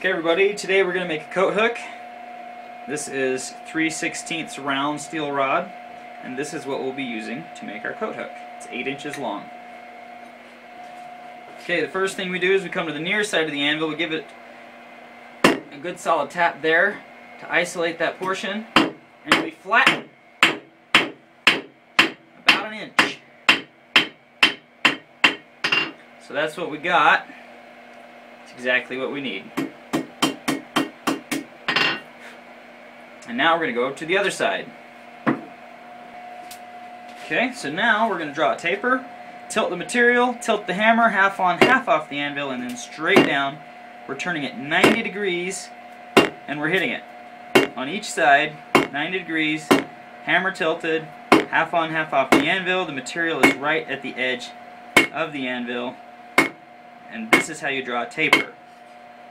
Okay everybody, today we're going to make a coat hook. This is 3/16 round steel rod, and this is what we'll be using to make our coat hook. It's 8 inches long. Okay, the first thing we do is we come to the near side of the anvil, we give it a good solid tap there to isolate that portion, and we flatten about an inch. So that's what we got. It's exactly what we need. And now we're going to go to the other side. Okay, so now we're going to draw a taper, tilt the material, tilt the hammer half on, half off the anvil, and then straight down. We're turning it 90 degrees, and we're hitting it on each side, 90 degrees, hammer tilted, half on, half off the anvil. The material is right at the edge of the anvil, and this is how you draw a taper.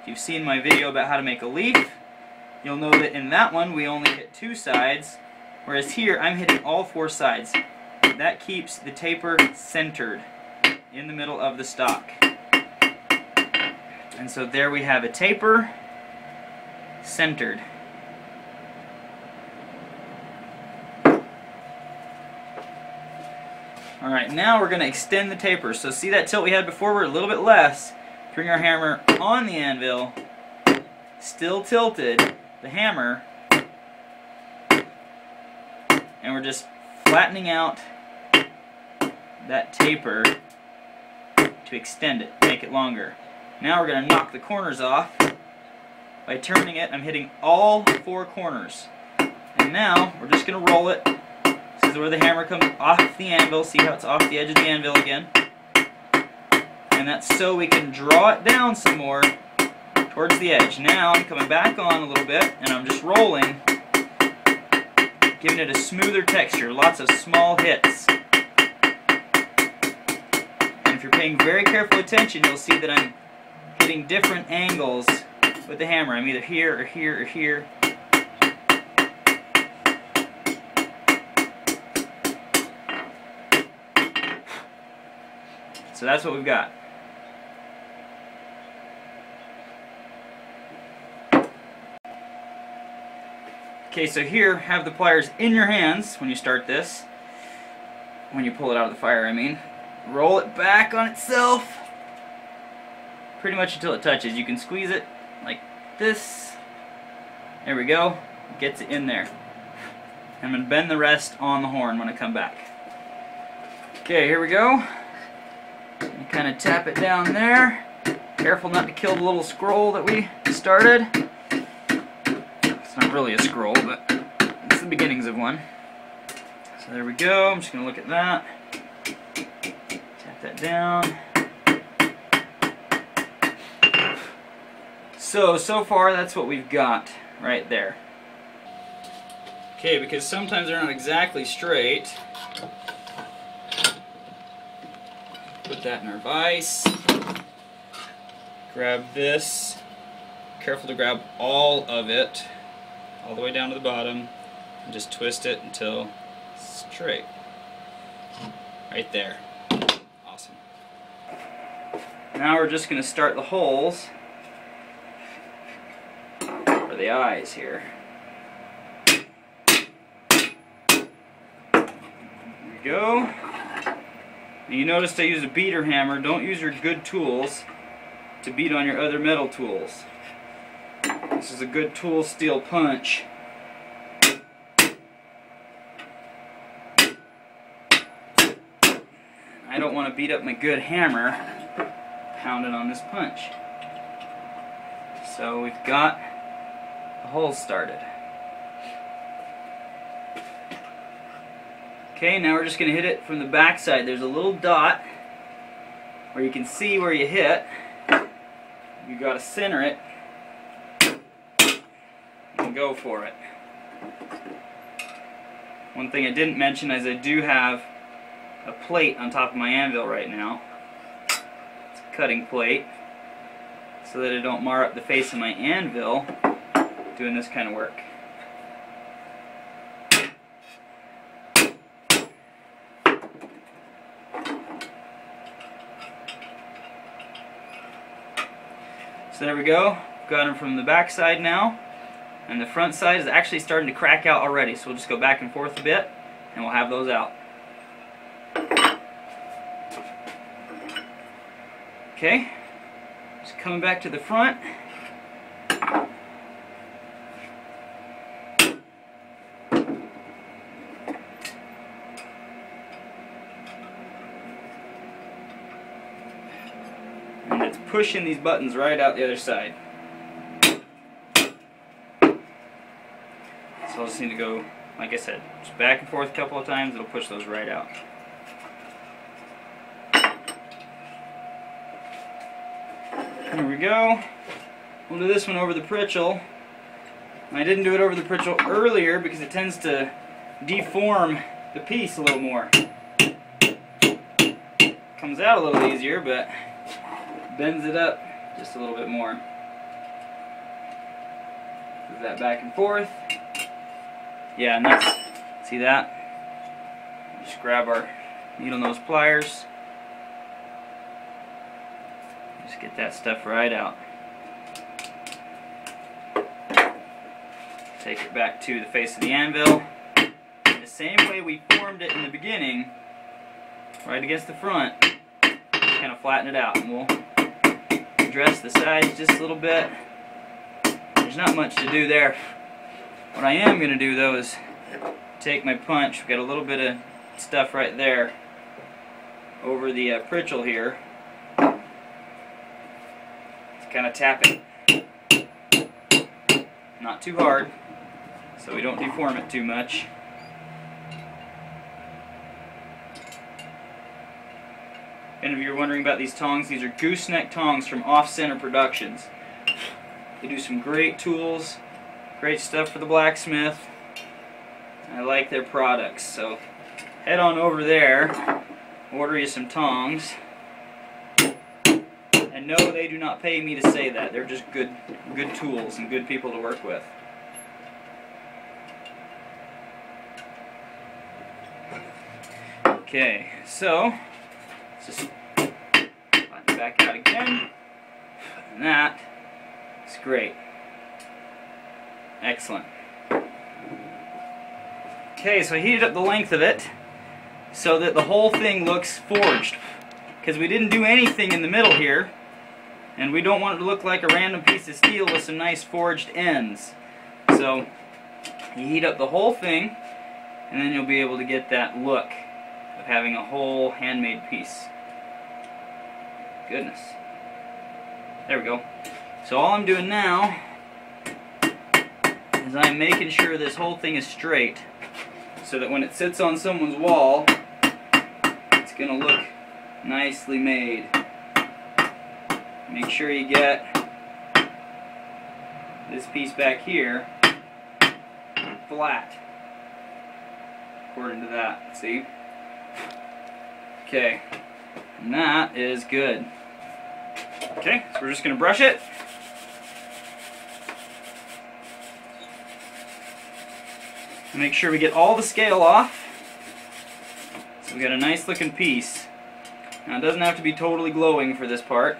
If you've seen my video about how to make a leaf, you'll know that in that one we only hit 2 sides, whereas here I'm hitting all 4 sides. That keeps the taper centered in the middle of the stock. And so there we have a taper centered. Alright, now we're going to extend the taper. So see that tilt we had before? We're a little bit less. Bring our hammer on the anvil, still tilted, the hammer, and we're just flattening out that taper to extend it, make it longer. Now we're going to knock the corners off. By turning it, I'm hitting all 4 corners. And now we're just going to roll it. This is where the hammer comes off the anvil. See how it's off the edge of the anvil again? And that's so we can draw it down some more towards the edge. Now I'm coming back on a little bit, and I'm just rolling, giving it a smoother texture, lots of small hits. And if you're paying very careful attention, you'll see that I'm hitting different angles with the hammer. I'm either here or here or here. So that's what we've got. Okay, so here, have the pliers in your hands when you start this. When you pull it out of the fire, I mean. Roll it back on itself, pretty much until it touches. You can squeeze it like this. There we go. Gets it in there. I'm going to bend the rest on the horn when I come back. Okay, here we go. You kind of tap it down there. Careful not to kill the little scroll that we started. It's not really a scroll, but it's the beginnings of one. So there we go. I'm just going to look at that. Tap that down. So far that's what we've got right there. Okay, because sometimes they're not exactly straight. Put that in our vise. Grab this. Careful to grab all of it, all the way down to the bottom, and just twist it until it's straight. Right there. Awesome. Now we're just going to start the holes for the eyes here. There we go. And you noticed I used a beater hammer. Don't use your good tools to beat on your other metal tools. This is a good tool steel punch. I don't want to beat up my good hammer pounding on this punch. So we've got the holes started. Okay, now we're just going to hit it from the back side. There's a little dot where you can see where you hit. You got to center it and go for it. One thing I didn't mention is I do have a plate on top of my anvil right now. It's a cutting plate so that I don't mar up the face of my anvil doing this kind of work. So there we go. got them from the back side now, and the front side is actually starting to crack out already, so we'll just go back and forth a bit and we'll have those out. Okay, just coming back to the front. And it's pushing these buttons right out the other side. So I'll just need to go, like I said, just back and forth a couple of times, it'll push those right out. Here we go. We'll do this one over the Pritchel. I didn't do it over the Pritchel earlier because it tends to deform the piece a little more. Comes out a little easier, but bends it up just a little bit more. Move that back and forth. Yeah, and that's, see that? Just grab our needle nose pliers. Just get that stuff right out. Take it back to the face of the anvil. The same way we formed it in the beginning, right against the front. Kind of flatten it out, and we'll address the sides just a little bit. There's not much to do there. What I am going to do though is take my punch. We've got a little bit of stuff right there over the Pritchel here. Kind of tap it. Not too hard, so we don't deform it too much. If any of you are wondering about these tongs, these are gooseneck tongs from Off Center Productions. They do some great tools, great stuff for the blacksmith. I like their products, so head on over there, order you some tongs. And no, they do not pay me to say that. They're just good tools and good people to work with. Okay, so let's just flatten it back out again. And that is great. Excellent. Okay, so I heated up the length of it so that the whole thing looks forged. Because we didn't do anything in the middle here. And we don't want it to look like a random piece of steel with some nice forged ends. So you heat up the whole thing, and then you'll be able to get that look of having a whole handmade piece. Goodness. There we go. So all I'm doing now is I'm making sure this whole thing is straight so that when it sits on someone's wall, it's going to look nicely made. Make sure you get this piece back here flat, according to that, see? Okay, and that is good. Okay, so we're just going to brush it. Make sure we get all the scale off, so we got a nice looking piece. Now it doesn't have to be totally glowing for this part.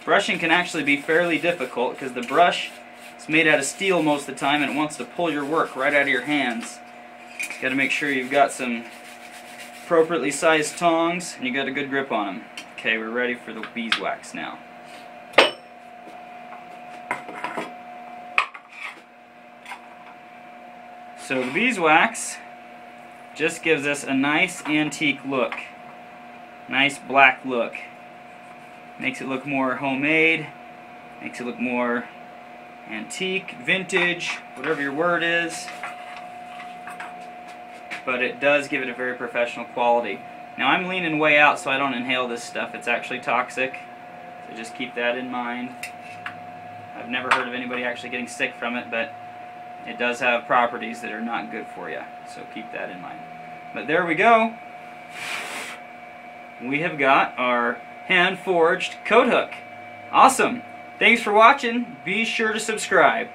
Brushing can actually be fairly difficult because the brush is made out of steel most of the time and it wants to pull your work right out of your hands. You've got to make sure you've got some appropriately sized tongs and you got a good grip on them. Okay, we're ready for the beeswax now. So the beeswax just gives us a nice antique look, nice black look. Makes it look more homemade, makes it look more antique, vintage, whatever your word is. But it does give it a very professional quality. Now I'm leaning way out so I don't inhale this stuff. It's actually toxic, so just keep that in mind. I've never heard of anybody actually getting sick from it, but it does have properties that are not good for you, so keep that in mind. But there we go. We have got our hand-forged coat hook. Awesome. Thanks for watching. Be sure to subscribe.